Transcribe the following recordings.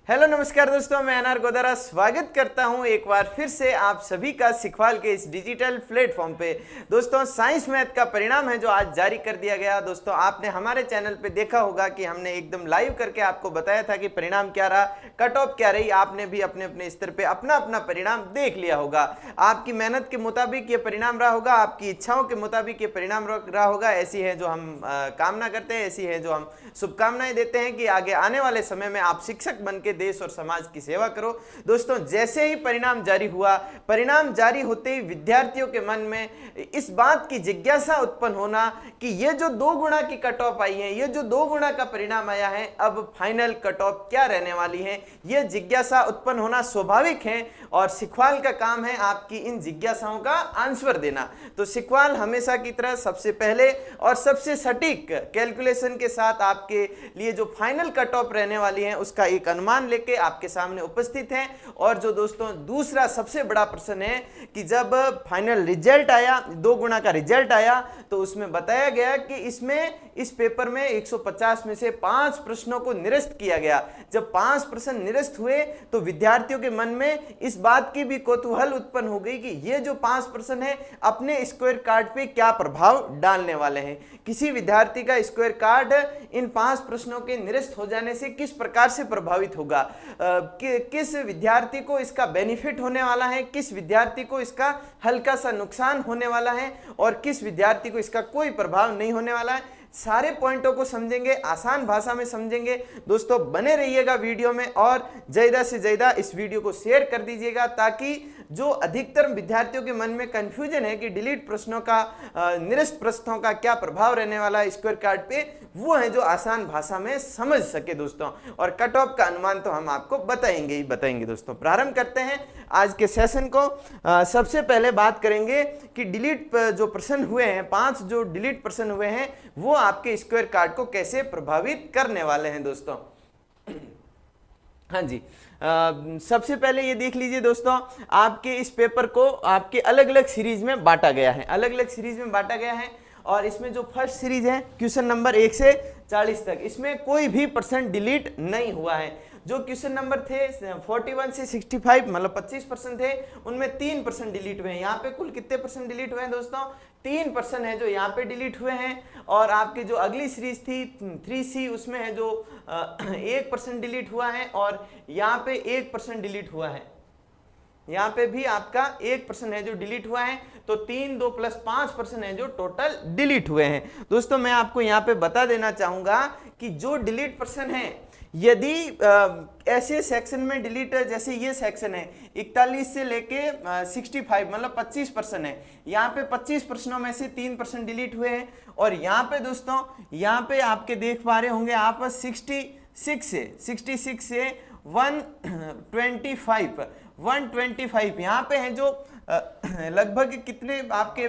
Hello नमस्कार दोस्तों, मैं अनार गोदारा स्वागत करता हूं एक बार फिर से आप सभी का सिखवाल के इस डिजिटल प्लेटफॉर्म पे। दोस्तों साइंस मैथ का परिणाम है जो आज जारी कर दिया गया। दोस्तों आपने हमारे चैनल पे देखा होगा कि हमने एकदम लाइव करके आपको बताया था कि परिणाम क्या रहा, कट ऑफ क्या रही। आपने भी अपने अपने स्तर पे अपना अपना परिणाम देख लिया होगा। आपकी मेहनत के मुताबिक ये परिणाम रहा होगा, आपकी इच्छाओं के मुताबिक ये परिणाम रहा होगा। ऐसी है जो हम कामना करते हैं, ऐसी है जो हम शुभकामनाएं देते हैं कि आगे आने वाले समय में आप शिक्षक बन के देश और समाज की सेवा करो। दोस्तों जैसे ही परिणाम जारी हुआ, परिणाम जारी होते ही विद्यार्थियों के मन में इस बात की जिज्ञासा उत्पन्न होना कि ये जो 2 गुना की कट ऑफ आई है, ये जो 2 गुना का परिणाम आया है, अब फाइनल कट ऑफ क्या रहने वाली है, ये जिज्ञासा उत्पन्न होना स्वाभाविक है और सिखवाल का काम है आपकी इन जिज्ञासाओं का आंसर देना। तो सिखवाल हमेशा की तरह सबसे पहले और सबसे सटीक कैलकुलेशन के साथ आपके लिए जो फाइनल कट ऑफ रहने वाली है उसका एक अनुमान लेके आपके सामने उपस्थित हैं। और जो दोस्तों दूसरा सबसे बड़ा प्रश्न है कि जब फाइनल रिजल्ट आया, 2 गुना का रिजल्ट आया, तो उसमें बताया गया कि इस पेपर में 150 में से 5 प्रश्नों को निरस्त किया गया। जब 5 प्रश्न निरस्त हुए तो विद्यार्थियों के मन में इस बात की भी कौतूहल उत्पन्न हो गई कि ये जो 5 प्रश्न है अपने स्क्वायर कार्ड पे क्या प्रभाव डालने वाले हैं। किसी विद्यार्थी का स्क्वायर कार्ड इन 5 प्रश्नों के निरस्त हो जाने से किस प्रकार से प्रभावित होगा, किस विद्यार्थी को इसका बेनिफिट होने वाला है, किस विद्यार्थी को इसका हल्का सा नुकसान होने वाला है और किस विद्यार्थी को इसका कोई प्रभाव नहीं होने वाला है। सारे पॉइंटों को समझेंगे, आसान भाषा में समझेंगे। दोस्तों बने रहिएगा वीडियो में और ज्यादा से ज्यादा इस वीडियो को शेयर कर दीजिएगा ताकि जो अधिकतर विद्यार्थियों के मन में कंफ्यूजन है कि डिलीट प्रश्नों का, निरस्त प्रश्नों का क्या प्रभाव रहने वाला है स्क्वायर कार्ड पे, वो है जो आसान भाषा में समझ सके दोस्तों। और कट ऑफ का अनुमान तो हम आपको बताएंगे ही बताएंगे। दोस्तों प्रारंभ करते हैं आज के सेशन को। सबसे पहले बात करेंगे कि डिलीट जो प्रश्न हुए हैं, 5 जो डिलीट प्रश्न हुए हैं, वो आपके स्क्वायर कार्ड को कैसे प्रभावित करने वाले हैं दोस्तों। हाँ जी, सबसे पहले ये देख लीजिए दोस्तों, आपके इस पेपर को आपके अलग अलग सीरीज में बांटा गया है, अलग अलग सीरीज में बांटा गया है। और इसमें जो फर्स्ट सीरीज है क्वेश्चन नंबर 1 से 40 तक, इसमें कोई भी परसेंट डिलीट नहीं हुआ है। जो क्वेश्चन नंबर थे 41 से 65 मतलब 25% थे, उनमें 3% डिलीट हुए हैं। यहाँ पे कुल कितने परसेंट डिलीट हुए हैं दोस्तों? 3% है जो यहाँ पे डिलीट हुए हैं। और आपकी जो अगली सीरीज थी 3C, उसमें है जो 1% डिलीट हुआ है और यहाँ पे 1% डिलीट हुआ है। यहाँ पे भी आपका 1% है जो डिलीट हुआ है। तो 3, 2 + 5% है जो टोटल डिलीट हुए हैं। दोस्तों मैं आपको यहाँ पे बता देना चाहूंगा कि जो डिलीट पर्सन है, यदि ऐसे सेक्शन में डिलीट, जैसे ये सेक्शन है 41 से लेके 65 मतलब 25% है, यहाँ पे 25 प्रश्नों में से 3% डिलीट हुए हैं। और यहाँ पे दोस्तों, यहाँ पे आपके देख पा रहे होंगे आप 66 से 125 यहाँ पे हैं जो लगभग कितने आपके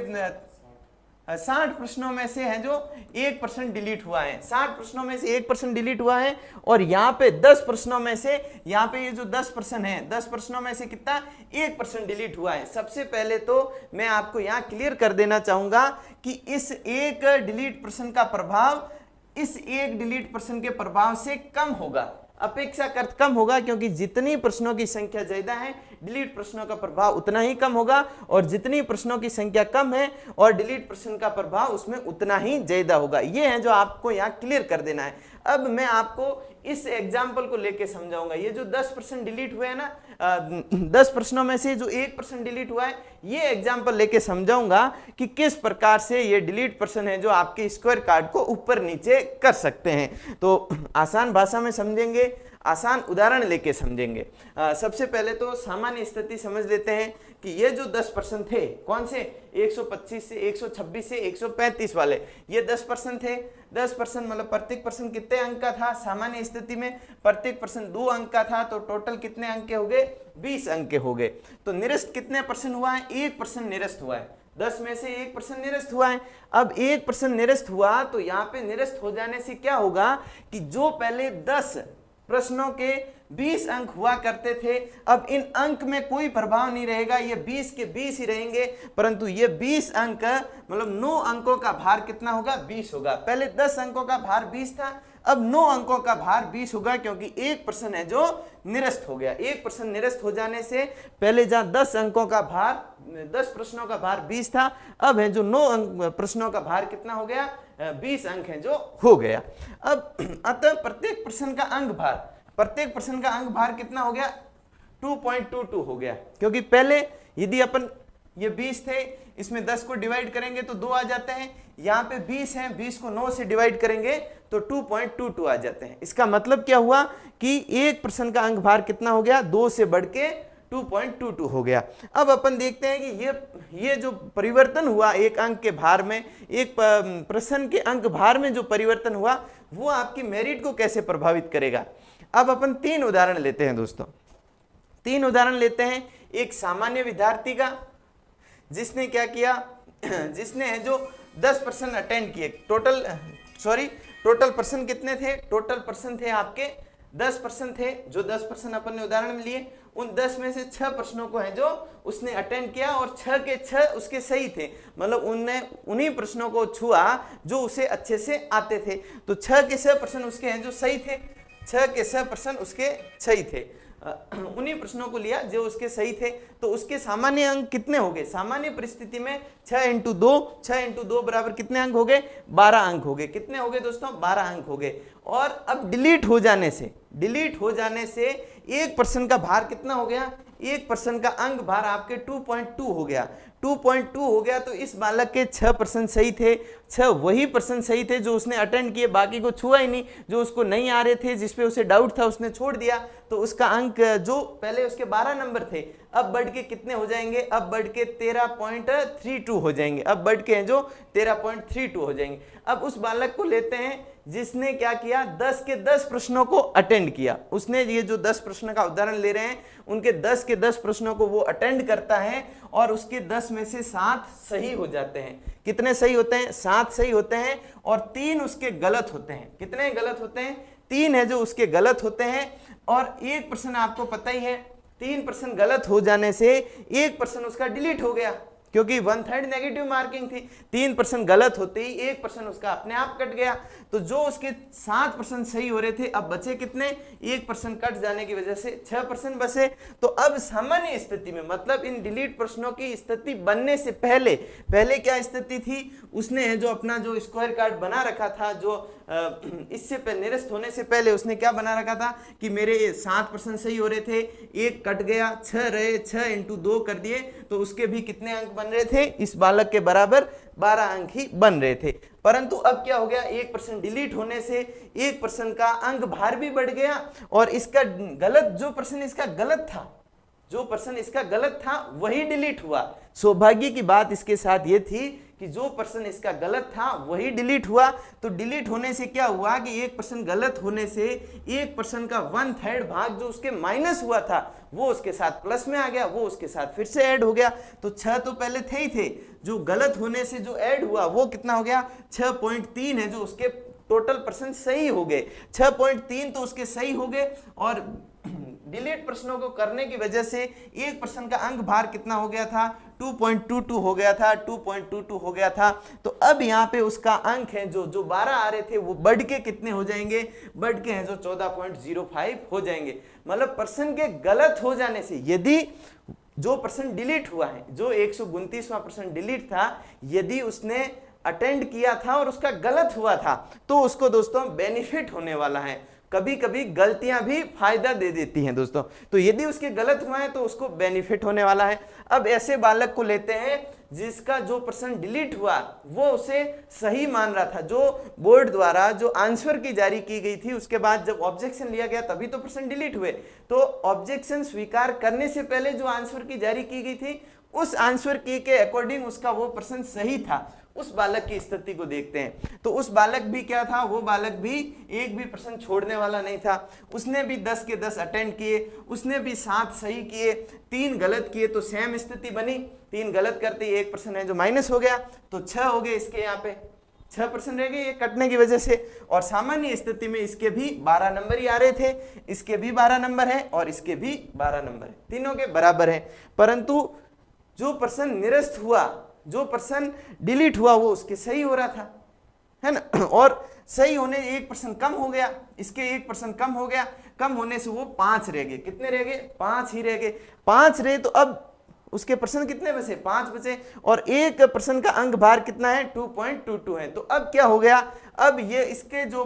60 प्रश्नों में से है जो 1% डिलीट हुआ है। 60 प्रश्नों में से 1% डिलीट हुआ है। और यहाँ पे 10 प्रश्नों में से, यहाँ पे ये जो 10% है, 10 प्रश्नों में से कितना 1% डिलीट हुआ है। सबसे पहले तो मैं आपको यहाँ क्लियर कर देना चाहूंगा कि इस एक डिलीट प्रश्न का प्रभाव इस एक डिलीट प्रश्न के प्रभाव से कम होगा, अपेक्षाकृत कम होगा, क्योंकि जितनी प्रश्नों की संख्या ज्यादा है डिलीट प्रश्नों का प्रभाव उतना ही कम होगा। और जितनी प्रश्नों की संख्या कम है और डिलीट प्रश्न का प्रभाव उसमें उतना ही ज्यादा होगा। ये है जो आपको यहाँ क्लियर कर देना है। अब मैं आपको इस एग्जाम्पल को लेके समझाऊंगा। ये जो 10% डिलीट हुए हैं ना, 10 प्रश्नों में से जो 1% डिलीट हुआ है, ये एग्जाम्पल लेके समझाऊंगा कि किस प्रकार से ये डिलीट प्रश्न है जो आपके स्क्वायर कार्ड को ऊपर नीचे कर सकते हैं। तो आसान भाषा में समझेंगे, आसान उदाहरण लेके समझेंगे। सबसे पहले तो सामान्य स्थिति समझ लेते हैं कि ये जो 10% थे, कौन से 125 से 126 से 135 वाले, ये 10% थे। 10% मतलब प्रत्येक प्रश्न कितने अंक का था? सामान्य स्थिति में प्रत्येक प्रश्न 2 अंक का था, तो टोटल कितने अंक के हो गए? 20 अंक के हो गए। तो निरस्त कितने परसेंट हुआ है? 1% निरस्त हुआ है। 10 में से 1% निरस्त हुआ है। अब 1% निरस्त हुआ तो यहाँ पे निरस्त हो जाने से क्या होगा कि जो पहले 10 प्रश्नों के 20 अंक हुआ करते थे। अब इन अंक में कोई प्रभाव नहीं रहेगा, ये 20 के 20 ही रहेंगे, परंतु ये 20 अंक मतलब 9 अंकों का भार कितना होगा, 20 होगा। पहले 10 अंकों का भार 20 था, अब 9 अंकों का भार 20 होगा, क्योंकि एक प्रश्न है जो निरस्त हो गया। एक प्रश्न निरस्त हो जाने से पहले जहां 10 अंकों का भार 10 प्रश्नों का भार 20 था, अब है जो 9 प्रश्नों का भार कितना हो गया, 20 अंक है जो हो गया। अब अतः प्रत्येक प्रश्न का अंक भार कितना हो गया, 2.22 हो गया, क्योंकि पहले यदि अपन ये 20 थे, इसमें 10 को डिवाइड करेंगे तो 2 आ जाते हैं, यहाँ पे 20 है, 20 को 9 से डिवाइड करेंगे तो 2.22 आ जाते हैं। इसका मतलब क्या हुआ कि एक प्रश्न का अंक भार कितना हो गया, 2 से बढ़ के 2.22 हो गया। अब अपन देखते हैं कि ये जो परिवर्तन हुआ एक अंक के भार में, एक प्रश्न के अंक भार में जो परिवर्तन हुआ वो आपकी मेरिट को कैसे प्रभावित करेगा। अब अपन 3 उदाहरण लेते हैं दोस्तों, 3 उदाहरण लेते हैं। एक सामान्य विद्यार्थी का जिसने क्या किया, जिसने है जो 10 प्रश्न अटेंड किए, टोटल प्रश्न कितने थे, टोटल प्रश्न थे आपके 10 प्रश्न थे, जो 10 प्रश्न अपन ने उदाहरण में लिए, उन 10 में से 6 प्रश्नों को है जो उसने अटेंड किया और 6 के 6 उसके सही थे, मतलब उनने उन्हीं प्रश्नों को छुआ जो उसे अच्छे से आते थे। तो 6 के 6 प्रश्न उसके हैं जो सही थे, 6 के 6 प्रश्न उसके सही थे, उन्हीं प्रश्नों को लिया जो उसके सही थे। तो उसके सामान्य अंक कितने हो गए, सामान्य परिस्थिति में 6 इंटू 2 बराबर कितने अंक हो गए, 12 अंक हो गए। कितने हो गए दोस्तों, 12 अंक हो गए। और अब डिलीट हो जाने से एक प्रश्न का भार कितना हो गया, एक प्रश्न का अंक भार आपके 2.2 हो गया, 2.2 हो गया। तो इस बालक के 6 प्रश्न सही थे, 6 वही प्रश्न सही थे जो उसने अटेंड किए, बाकी को छुआ ही नहीं, जो उसको नहीं आ रहे थे, जिसपे उसे डाउट था उसने छोड़ दिया। तो उसका अंक जो पहले उसके 12 नंबर थे अब बढ़ के कितने हो जाएंगे, अब बढ़ के 13.32 हो जाएंगे, अब बढ़ के जो 13.32 हो जाएंगे। अब उस बालक को लेते हैं जिसने क्या किया, 10 के 10 प्रश्नों को अटेंड किया। उसने ये जो 10 प्रश्न का उदाहरण ले रहे हैं उनके 10 के 10 प्रश्नों को वो अटेंड करता है और उसके 10 में से 7 सही हो जाते हैं। कितने सही होते हैं, 7 सही होते हैं और 3 उसके गलत होते हैं। कितने गलत होते हैं, 3 है जो उसके गलत होते हैं। और एक प्रश्न आपको पता ही है, 3 प्रश्न गलत हो जाने से एक प्रश्न उसका डिलीट हो गया, क्योंकि 1/3 नेगेटिव मार्किंग थी। 3 प्रश्न गलत होते ही एक प्रश्न उसका अपने आप कट गया। तो जो उसके 7 प्रश्न सही हो रहे थे अब बचे कितने, एक प्रश्न कट जाने की वजह से 6 प्रश्न बचे। तो अब सामान्य स्थिति में, मतलब इन डिलीट प्रश्नों की स्थिति बनने से पहले क्या स्थिति थी, उसने जो अपना जो स्क्वायर कार्ड बना रखा था, जो इससे पहले निरस्त होने से पहले उसने क्या बना रखा था कि मेरे 7 प्रश्न सही हो रहे थे, एक कट गया, 6 रहे, 6 इंटू 2 कर दिए तो उसके भी कितने अंक बन रहे थे, इस बालक के बराबर 12 अंक ही बन रहे थे। परंतु अब क्या हो गया, एक प्रश्न डिलीट होने से एक प्रश्न का अंक भार भी बढ़ गया और इसका गलत, जो प्रश्न इसका गलत था, जो प्रश्न इसका गलत था वही डिलीट हुआ। सौभाग्य की बात इसके साथ ये थी कि जो प्रश्न इसका गलत था वही डिलीट हुआ। तो डिलीट होने से क्या हुआ कि एक प्रश्न गलत होने से एक प्रश्न का 1/3 भाग जो उसके माइनस हुआ था वो उसके साथ प्लस में आ गया, वो उसके साथ फिर से ऐड हो गया। तो 6 तो पहले थे ही थे, जो गलत होने से जो ऐड हुआ वो कितना हो गया, 6.3 है जो उसके टोटल प्रश्न सही हो गए। 6.3 तो उसके सही हो गए और डिलीट प्रश्नों को करने की वजह से एक प्रश्न का अंक भार कितना हो गया था, 2.22 हो गया था, 2.22 हो गया था। तो अब यहाँ पे उसका अंक है जो 12 आ रहे थे वो बढ़ के कितने हो जाएंगे, बढ़ के हैं जो 14.05 हो जाएंगे। मतलब प्रश्न के गलत हो जाने से, यदि जो प्रश्न डिलीट हुआ है, जो 129वां प्रश्न डिलीट था, यदि उसने अटेंड किया था और उसका गलत हुआ था तो उसको दोस्तों बेनिफिट होने वाला है। कभी कभी गलतियां भी फायदा दे देती हैं दोस्तों, तो यदि उसके गलत हुआ है तो उसको बेनिफिट होने वाला है। अब ऐसे बालक को लेते हैं जिसका जो प्रश्न डिलीट हुआ वो उसे सही मान रहा था, जो बोर्ड द्वारा जो आंसर की जारी की गई थी उसके बाद जब ऑब्जेक्शन लिया गया तभी तो प्रश्न डिलीट हुए। तो ऑब्जेक्शन स्वीकार करने से पहले जो आंसर की जारी की गई थी उस आंसर की के अकॉर्डिंग उसका वो प्रश्न सही था। उस बालक की स्थिति को देखते हैं तो उस बालक भी क्या था, वो बालक भी एक भी प्रश्न छोड़ने वाला नहीं था। उसने भी 10 के 10 अटेंड किए, उसने भी 7 सही किए, 3 गलत किए तो सेम स्थिति बनी। 3 गलत करते ही एक प्रश्न है जो माइनस हो गया तो 6 हो गए इसके यहाँ पे। 6% रह गए ये कटने की वजह से। और सामान्य स्थिति में इसके भी 12 नंबर ही आ रहे थे, इसके भी 12 नंबर है और इसके भी 12 नंबर है, तीनों के बराबर है। परंतु जो प्रश्न निरस्त हुआ, जो प्रश्न डिलीट हुआ, वो उसके सही हो रहा था, है ना। और सही होने 1% कम हो गया, इसके 1% कम हो गया, कम होने से वो 5 रह गए। कितने रह गए? 5 ही रह गए। 5 रहे तो अब उसके प्रश्न कितने बचे? 5 बचे। और एक प्रश्न का अंक भार कितना है? 2.22 है। तो अब क्या हो गया? अब ये इसके जो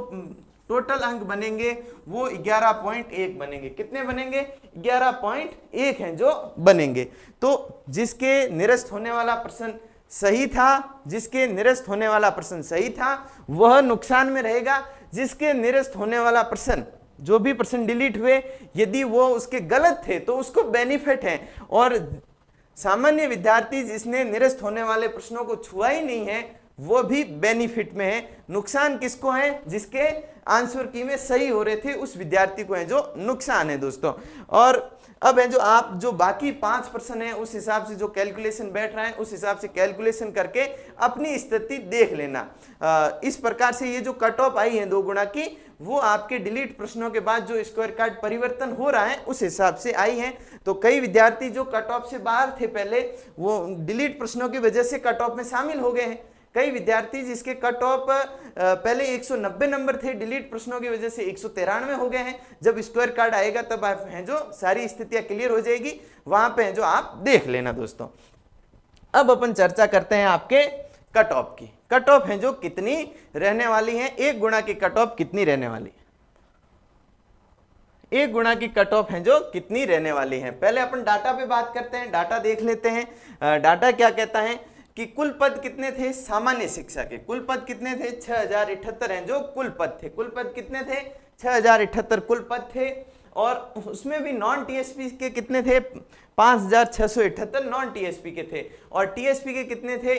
टोटल अंक बनेंगे वो 11.1 बनेंगे। कितने बनेंगे? 11.1 हैं जो बनेंगे। तो जिसके निरस्त होने वाला प्रश्न सही था, जिसके निरस्त होने वाला प्रश्न सही था, वह नुकसान में रहेगा। जिसके निरस्त होने वाला प्रश्न, जो भी प्रश्न डिलीट हुए, यदि वो उसके गलत थे तो उसको बेनिफिट है। और सामान्य विद्यार्थी जिसने निरस्त होने वाले प्रश्नों को छुआ ही नहीं है, वो भी बेनिफिट में है। नुकसान किसको है? जिसके आंसर की में सही हो रहे थे, उस विद्यार्थी को है जो नुकसान है दोस्तों। और अब है जो आप जो बाकी 5% है, उस हिसाब से जो कैलकुलेशन बैठ रहा है, उस हिसाब से कैलकुलेशन करके अपनी स्थिति देख लेना। इस प्रकार से ये जो कट ऑफ आई है 2 गुना की, वो आपके डिलीट प्रश्नों के बाद जो स्क्वायर कार्ड परिवर्तन हो रहा है उस हिसाब से आई है। तो कई विद्यार्थी जो कट ऑफ से बाहर थे पहले, वो डिलीट प्रश्नों की वजह से कट ऑफ में शामिल हो गए हैं। कई विद्यार्थी जिसके कट ऑफ पहले 190 नंबर थे, डिलीट प्रश्नों की वजह से 193 हो गए हैं। जब स्क्वायर कार्ड आएगा तब आप हैं जो सारी स्थितियां क्लियर हो जाएगी, वहां पे है जो आप देख लेना दोस्तों। अब अपन चर्चा करते हैं आपके कट ऑफ की। कट ऑफ है जो कितनी रहने वाली है? 1 गुना की कट ऑफ कितनी रहने वाली है? 1 गुना की कट ऑफ है जो कितनी रहने वाली है? पहले अपन डाटा पे बात करते हैं, डाटा देख लेते हैं। डाटा क्या कहता है कि कुल पद कितने थे सामान्य शिक्षा के? कुल पद कितने थे? 6078 हैं जो कुल पद थे। कुल पद कितने थे? 6078 कुल पद थे। और उसमें भी नॉन टीएसपी के कितने थे? 5678 नॉन टीएसपी के थे। और टीएसपी के कितने थे?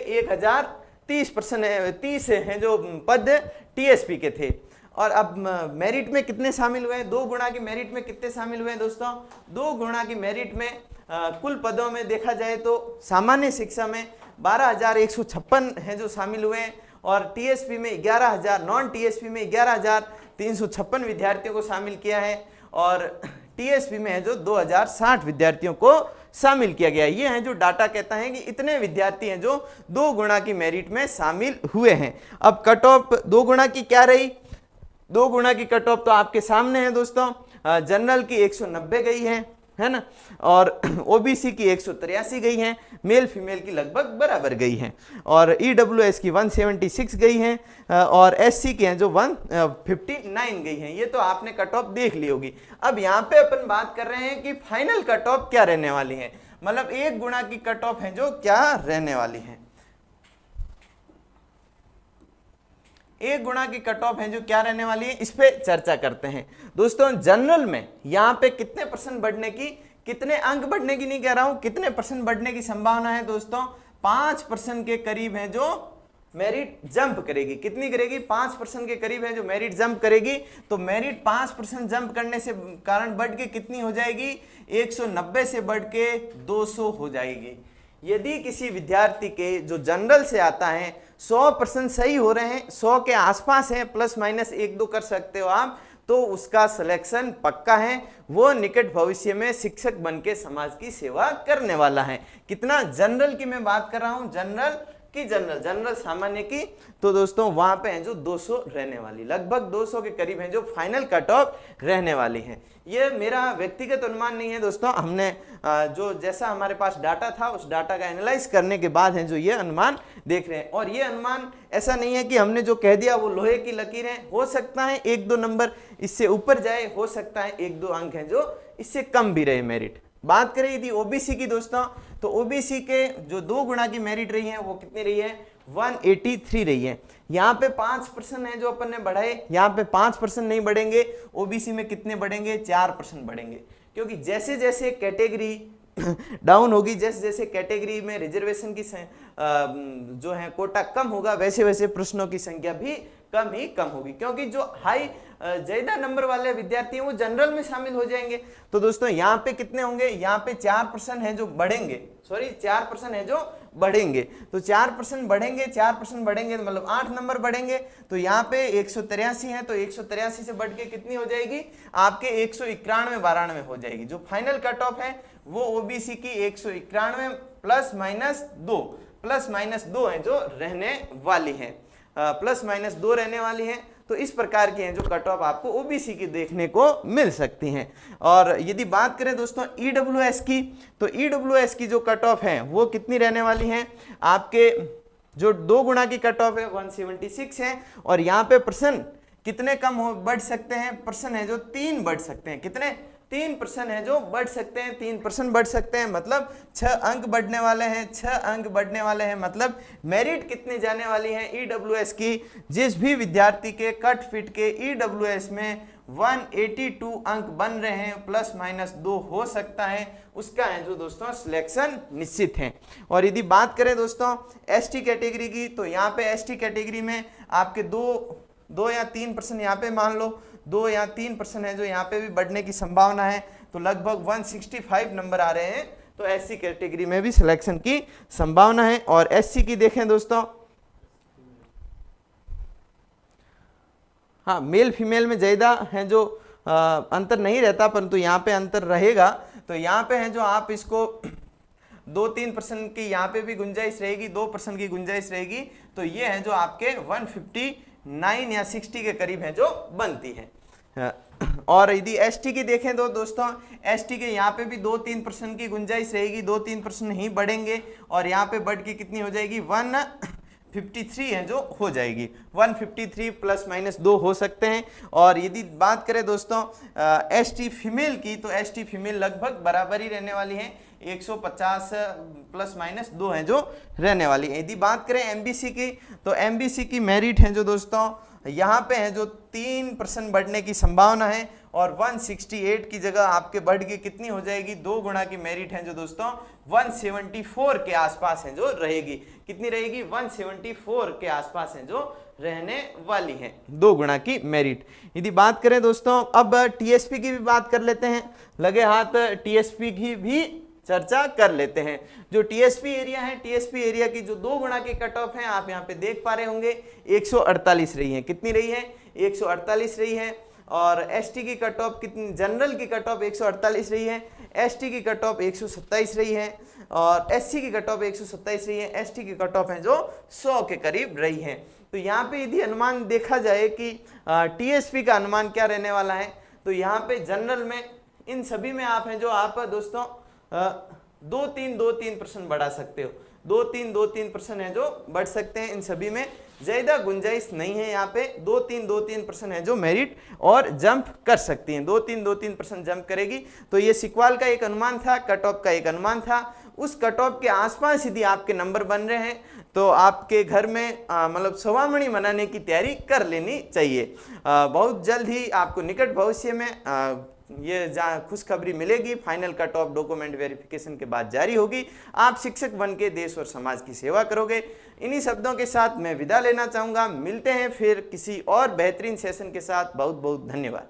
1030 हैं जो पद टीएसपी के थे। और अब मेरिट में कितने शामिल हुए हैं? 2 गुना की मेरिट में कितने शामिल हुए हैं दोस्तों? 2 गुना की मेरिट में कुल पदों में देखा जाए तो सामान्य शिक्षा में 12,156 हैं जो शामिल हुए हैं। और टीएसपी में 11,000, नॉन टीएसपी में 11,356 विद्यार्थियों को शामिल किया है। और टीएसपी में है जो 2,060 विद्यार्थियों को शामिल किया गया। ये है जो डाटा कहता है कि इतने विद्यार्थी हैं जो 2 गुना की मेरिट में शामिल हुए हैं। अब कट ऑफ 2 गुना की क्या रही? 2 गुना की कट ऑफ तो आपके सामने है दोस्तों। जनरल की 190 गई है ना। और ओबीसी की 183 गई हैं, मेल फीमेल की लगभग बराबर गई हैं। और ईडब्ल्यूएस की 176 गई हैं और एससी की हैं जो 159 गई हैं। ये तो आपने कट ऑफ देख ली होगी। अब यहाँ पे अपन बात कर रहे हैं कि फाइनल कट ऑफ क्या रहने वाली है, मतलब 1 गुना की कट ऑफ है जो क्या रहने वाली है। 1 गुना की कट ऑफ है जो क्या रहने वाली है, इस पे चर्चा करते हैं दोस्तों। जनरल में यहाँ पे कितने % बढ़ने की, कितने अंक बढ़ने की नहीं कह रहा हूं, कितने % बढ़ने की संभावना है दोस्तों? 5% के करीब है जो मेरिट जंप करेगी। कितनी करेगी? 5% के करीब है जो मेरिट जंप करेगी। तो मेरिट 5% जंप करने से कारण बढ़ के कितनी हो जाएगी? 190 से बढ़ के 200 हो जाएगी। यदि किसी विद्यार्थी के जो जनरल से आता है 100% सही हो रहे हैं, 100 के आसपास है, प्लस माइनस 1-2 कर सकते हो आप, तो उसका सिलेक्शन पक्का है। वो निकट भविष्य में शिक्षक बन के समाज की सेवा करने वाला है। कितना? जनरल की मैं बात कर रहा हूं, जनरल सामान्य की। तो दोस्तों वहां पे हैं जो 200 रहने वाली, लगभग 200 के करीब हैं जो फाइनल कट ऑफ रहने वाली है। ये मेरा व्यक्तिगत अनुमान नहीं है दोस्तों, हमने जो जैसा हमारे पास डाटा था उस डाटा का एनालाइज करने के बाद है जो ये अनुमान देख रहे हैं। और ये अनुमान ऐसा नहीं है कि हमने जो कह दिया वो लोहे की लकीरें। हो सकता है 1-2 नंबर इससे ऊपर जाए, हो सकता है 1-2 अंक हैं जो इससे कम भी रहे मेरिट। बात करें यदि ओबीसी की दोस्तों, तो ओबीसी के जो 2 गुना की मेरिट रही है वो कितनी रही है? 183 रही है। यहाँ पे 5% है जो अपन ने बढ़ाए, यहाँ पे 5% नहीं बढ़ेंगे। ओबीसी में कितने बढ़ेंगे? 4% बढ़ेंगे। क्योंकि जैसे जैसे कैटेगरी डाउन होगी, जैसे जैसे कैटेगरी में रिजर्वेशन की जो है कोटा कम होगा, वैसे वैसे प्रश्नों की संख्या भी कम ही कम होगी, क्योंकि जो हाई ज्यादा नंबर वाले विद्यार्थी हैं वो जनरल में शामिल हो जाएंगे। तो दोस्तों यहाँ पे कितने होंगे, यहाँ पे 4% है जो बढ़ेंगे, सॉरी 4% है जो बढ़ेंगे। तो 4% बढ़ेंगे, 4% बढ़ेंगे तो मतलब 8 नंबर बढ़ेंगे। तो यहाँ पे 183 है, तो 183 से बढ़ के कितनी हो जाएगी आपके 191-92 हो जाएगी। जो फाइनल कट ऑफ है वो ओबीसी की 191 +-2 है जो रहने वाली है, +-2 रहने वाली है। तो इस प्रकार की हैं जो कट ऑफ आपको ओबीसी की देखने को मिल सकती हैं। और यदि बात करें दोस्तों ईडब्ल्यूएस की, तो ईडब्ल्यूएस की जो कट ऑफ है वो कितनी रहने वाली है आपके, जो 2 गुना की कट ऑफ है 176 है। और यहाँ पे पर्सन कितने कम हो बढ़ सकते हैं, पर्सन है जो 3 बढ़ सकते हैं, कितने 3% है जो बढ़ सकते हैं, 3% बढ़ सकते हैं, मतलब 6 अंक बढ़ने वाले हैं, 6 अंक बढ़ने वाले हैं। मतलब मेरिट कितनी जाने वाली है ईडब्ल्यूएस की, जिस भी विद्यार्थी के कट फिट के ईडब्ल्यूएस में 182 अंक बन रहे हैं, +-2 हो सकता है, उसका है जो दोस्तों सिलेक्शन निश्चित है। और यदि बात करें दोस्तों एसटी कैटेगरी की, तो यहाँ पे एसटी कैटेगरी में आपके 2 या 3% यहाँ पे मान लो 2 या 3% है जो यहाँ पे भी बढ़ने की संभावना है। तो लगभग 165 नंबर आ रहे हैं, तो एससी कैटेगरी में भी सिलेक्शन की संभावना है। और एससी की देखें दोस्तों, हाँ मेल फीमेल में ज्यादा है जो अंतर नहीं रहता, परंतु यहाँ पे अंतर रहेगा। तो यहाँ पे है जो आप इसको 2-3% की यहाँ पे भी गुंजाइश रहेगी, 2% की गुंजाइश रहेगी। तो ये है जो आपके 159 या 60 के करीब है जो बनती है। और यदि एसटी की देखें तो दोस्तों एसटी के यहाँ पे भी 2-3% की गुंजाइश रहेगी, 2-3% ही बढ़ेंगे। और यहाँ पे बढ़ के कितनी हो जाएगी 153 है जो हो जाएगी, 153 +-2 हो सकते हैं। और यदि बात करें दोस्तों एसटी फीमेल की, तो एसटी फीमेल लगभग बराबर ही रहने वाली है, 150 +-2 है जो रहने वाली है। यदि बात करें एमबीसी की, तो एमबीसी की मेरिट है जो दोस्तों यहाँ पे है जो 3% बढ़ने की संभावना है। और 168 की जगह आपके बढ़ के कितनी हो जाएगी, 2 गुना की मेरिट है जो दोस्तों 174 के आसपास है जो रहेगी, कितनी रहेगी 174 के आसपास है जो रहने वाली है, 2 गुना की मेरिट। यदि बात करें दोस्तों अब टीएसपी की भी बात कर लेते हैं, लगे हाथ टीएसपी की भी चर्चा कर लेते हैं। जो टीएसपी एरिया है, टीएसपी एरिया की जो 2 गुना की कट ऑफ है आप यहाँ पे देख पा रहे होंगे 148 रही है, कितनी रही है 148 रही है। और एसटी की कट ऑफ कितनी, जनरल की कट ऑफ 148 रही है, एसटी की कट ऑफ 127 रही है, और एससी की कट ऑफ 127 रही है, एसटी की कट ऑफ है जो 100 के करीब रही है। तो यहाँ पे यदि अनुमान देखा जाए कि टीएसपी का अनुमान क्या रहने वाला है, तो यहाँ पे जनरल में इन सभी में आप हैं जो आप दोस्तों 2-3% बढ़ा सकते हो, 2-3% है जो बढ़ सकते हैं, इन सभी में ज्यादा गुंजाइश नहीं है। यहाँ पे 2-3% है जो मेरिट और जंप कर सकती हैं, 2-3% जंप करेगी। तो ये सिक्वाल का एक अनुमान था, कट ऑफ का एक अनुमान था। उस कट ऑफ के आसपास यदि आपके नंबर बन रहे हैं तो आपके घर में मतलब सवामणी मनाने की तैयारी कर लेनी चाहिए। बहुत जल्द ही आपको निकट भविष्य में ये खुशखबरी मिलेगी, final cut off document verification के बाद जारी होगी। आप शिक्षक बन के देश और समाज की सेवा करोगे। इन्हीं शब्दों के साथ मैं विदा लेना चाहूँगा, मिलते हैं फिर किसी और बेहतरीन सेशन के साथ। बहुत बहुत धन्यवाद।